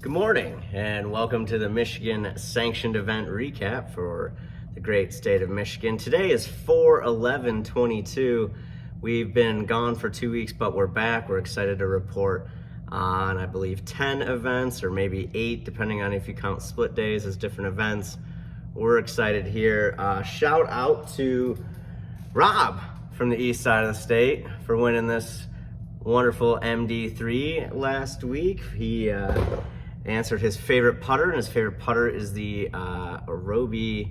Good morning and welcome to the Michigan sanctioned event recap for the great state of Michigan. Today is 4/11/22. We've been gone for 2 weeks, but we're back. We're excited to report on, I believe, 10 events or maybe 8, depending on if you count split days as different events. We're excited here. Shout out to Rob from the east side of the state for winning this wonderful MD3 last week. He answered his favorite putter, and his favorite putter is the Arobi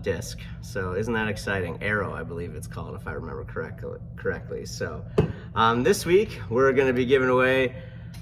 disc. So isn't that exciting? Arrow, I believe it's called, if I remember correctly. So this week we're going to be giving away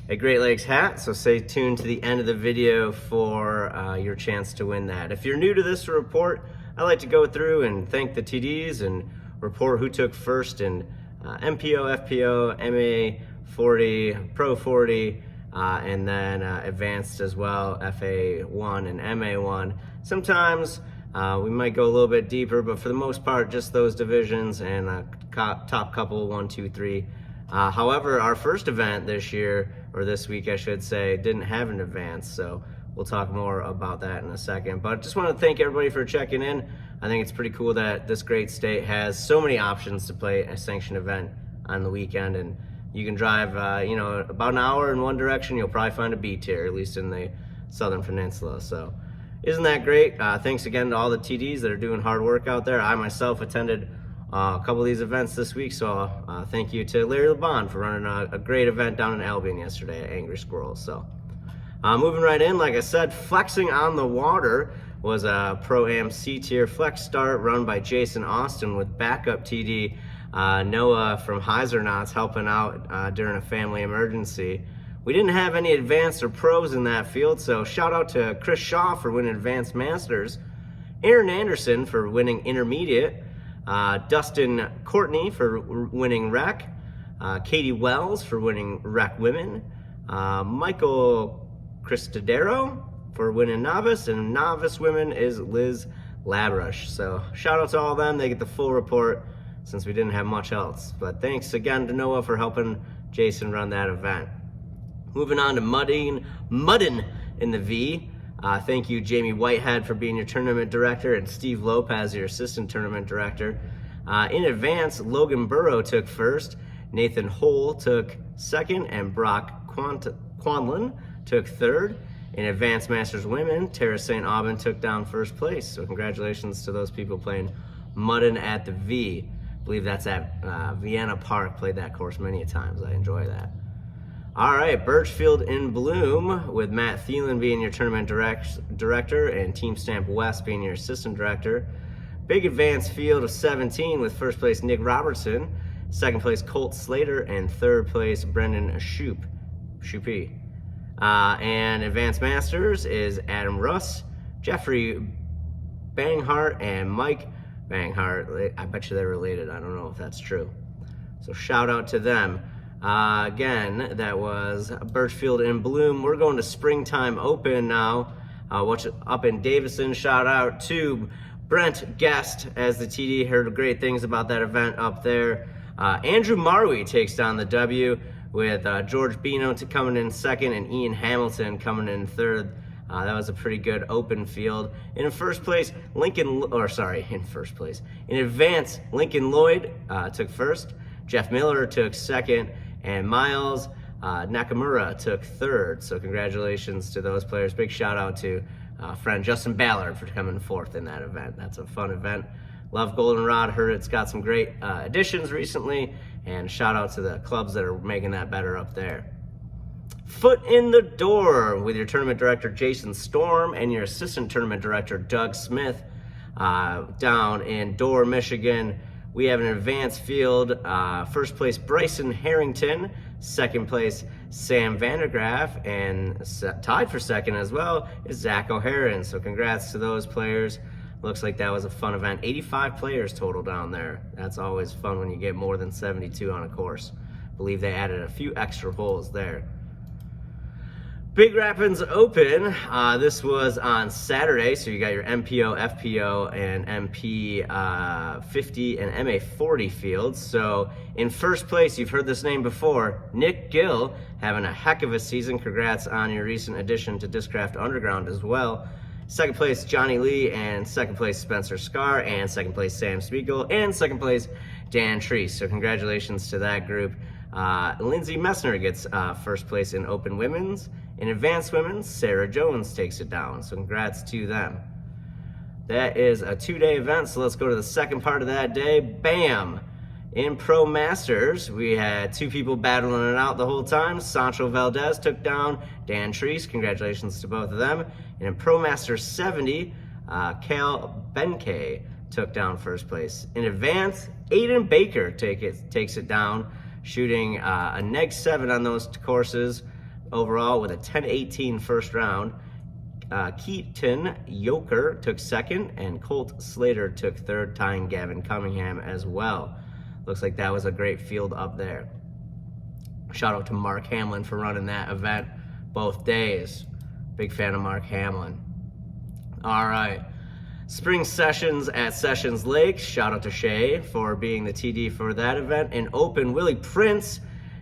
a Great Lakes hat, so stay tuned to the end of the video for your chance to win that. If you're new to this report, I like to go through and thank the TDs and report who took first in MPO, FPO, MA 40, Pro 40, and then advanced as well, FA1 and MA1. Sometimes we might go a little bit deeper, but for the most part, just those divisions and top couple, 1, 2, 3. However, our first event this year, or this week I should say, didn't have an advance, so we'll talk more about that in a second. But just want to thank everybody for checking in. I think it's pretty cool that this great state has so many options to play a sanctioned event on the weekend, and you can drive, about an hour in one direction, you'll probably find a beach here, at least in the Southern Peninsula. So isn't that great? Thanks again to all the TDs that are doing hard work out there. I myself attended a couple of these events this week, so thank you to Larry LeBon for running a great event down in Albion yesterday at Angry Squirrels. So moving right in, like I said, Flexing on the Water was a Pro-Am C-Tier Flex start run by Jason Austin with backup TD Noah from Heisernauts helping out during a family emergency. We didn't have any advanced or pros in that field, so shout out to Chris Shaw for winning Advanced Masters, Aaron Anderson for winning Intermediate, Dustin Courtney for winning Rec, Katie Wells for winning Rec Women, Michael Cristodero for winning Novice, and Novice Women is Liz Labrush. So shout out to all of them. They get the full report since we didn't have much else. But thanks again to Noah for helping Jason run that event. Moving on to muddin in the V. Thank you, Jamie Whitehead, for being your tournament director, and Steve Lopez, your assistant tournament director. In advance, Logan Burrow took first, Nathan Hole took second, and Brock Quanlin took third. In Advanced Masters Women, Tara St. Aubin took down first place. So congratulations to those people playing muddin at the V. I believe that's at Vienna Park. Played that course many a times. I enjoy that. All right, Birchfield in Bloom with Matt Thielen being your tournament director and Team Stamp West being your assistant director. Big advanced field of 17 with first place Nick Robertson, second place Colt Slater, and third place Brendan Shoopy. And Advanced Masters is Adam Russ, Jeffrey Banghart, and Mike Banghart. I bet you they're related. I don't know if that's true. So shout out to them. Again, that was Birchfield in Bloom. We're going to Springtime Open now. What's up in Davison? Shout out to Brent Guest, as the TD heard great things about that event up there. Andrew Marwee takes down the W with George Bino coming in second and Ian Hamilton coming in third. That was a pretty good open field. In first place, in advance, Lincoln Lloyd took first, Jeff Miller took second, and Miles Nakamura took third. So congratulations to those players. Big shout out to friend Justin Ballard for coming fourth in that event. That's a fun event. Love Goldenrod. Heard it's got some great additions recently, and shout out to the clubs that are making that better up there. Foot in the Door with your tournament director Jason Storm and your assistant tournament director Doug Smith down in Dorr, Michigan. We have an advanced field. First place Bryson Harrington, second place Sam Vandergraff, and tied for second as well is Zach O'Haran. So congrats to those players. Looks like that was a fun event. 85 players total down there. That's always fun when you get more than 72 on a course. I believe they added a few extra holes there. Big Rapids Open, this was on Saturday, so you got your MPO, FPO, and MP 50 and MA 40 fields. So in first place, you've heard this name before, Nick Gill, having a heck of a season. Congrats on your recent addition to Discraft Underground as well. Second place, Johnny Lee, and second place, Spencer Scar, and second place, Sam Spiegel, and second place, Dan Treese. So congratulations to that group. Lindsay Messner gets first place in Open Women's. In Advanced Women's, Sarah Jones takes it down. So congrats to them. That is a 2-day event, so let's go to the second part of that day. Bam! In Pro Masters, we had two people battling it out the whole time. Sancho Valdez took down Dan Treese. Congratulations to both of them. And in Pro Masters 70, Cal Benkei took down first place. In Advanced, Aiden Baker takes it down, shooting a neg 7 on those courses overall with a 10-18 first round. Keaton Yoker took second, and Colt Slater took third, tying Gavin Cunningham as well. Looks like that was a great field up there. Shout out to Mark Hamlin for running that event both days. Big fan of Mark Hamlin. All right. Spring Sessions at Sessions Lake. Shout out to Shay for being the TD for that event. In Open, Willie Prince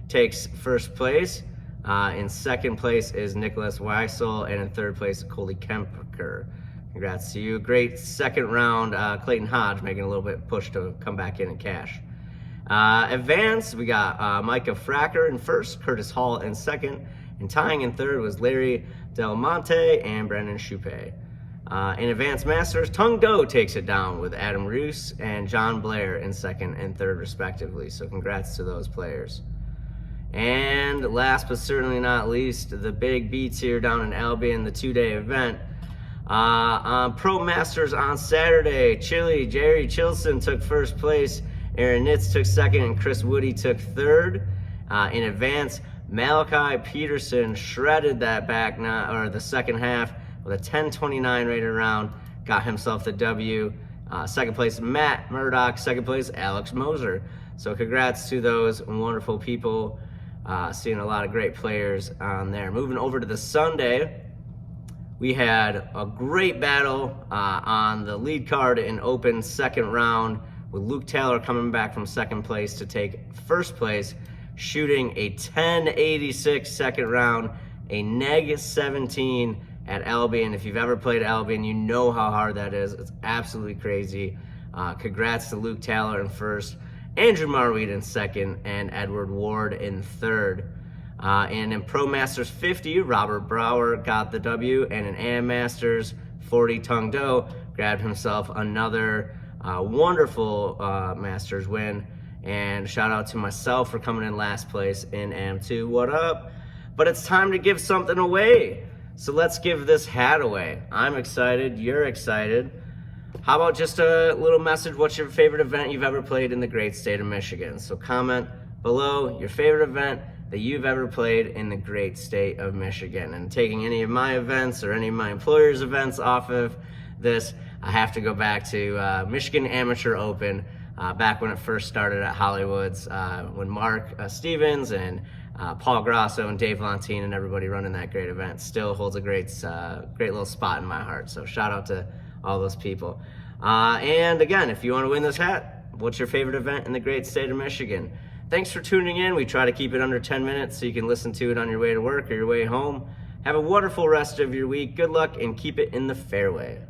takes first place. In second place is Nicholas Weissel, and in third place, Coley Kemper. Congrats to you. Great second round. Clayton Hodge making a little bit push to come back in and cash. Advanced, we got Micah Fracker in first, Curtis Hall in second, and tying in third was Larry Del Monte and Brendan Choupe. In Advanced Masters, Tung Do takes it down with Adam Roos and John Blair in second and third respectively. So congrats to those players. And last but certainly not least, the big beats here down in Albion, the 2-day event. On Pro Masters on Saturday, Jerry Chilson took first place, Aaron Nitz took second, and Chris Woody took third. In Advance, Malachi Peterson shredded that the second half with a 10:29 rated round, got himself the W. Second place, Matt Murdoch. Second place, Alex Moser. So congrats to those wonderful people. Seeing a lot of great players on there. Moving over to the Sunday, we had a great battle on the lead card in Open second round, with Luke Taylor coming back from second place to take first place, shooting a 10.86 second round, a neg 17 at Albion. If you've ever played Albion, you know how hard that is. It's absolutely crazy. Congrats to Luke Taylor in first, Andrew Marweed in second, and Edward Ward in third. And in Pro Masters 50, Robert Brower got the W, and in Am Masters 40, Tung Do grabbed himself another wonderful Masters win. And shout out to myself for coming in last place in Am2. What up? But it's time to give something away. So let's give this hat away. I'm excited. You're excited. How about just a little message? What's your favorite event you've ever played in the great state of Michigan? So comment below your favorite event that you've ever played in the great state of Michigan. And taking any of my events or any of my employers' events off of this, I have to go back to Michigan Amateur Open, back when it first started at Hollywood's, when Mark Stevens and Paul Grasso and Dave Lontine and everybody running that great event still holds a great little spot in my heart. So shout out to all those people. And again, if you want to win this hat, what's your favorite event in the great state of Michigan? Thanks for tuning in. We try to keep it under 10 minutes so you can listen to it on your way to work or your way home. Have a wonderful rest of your week. Good luck and keep it in the fairway.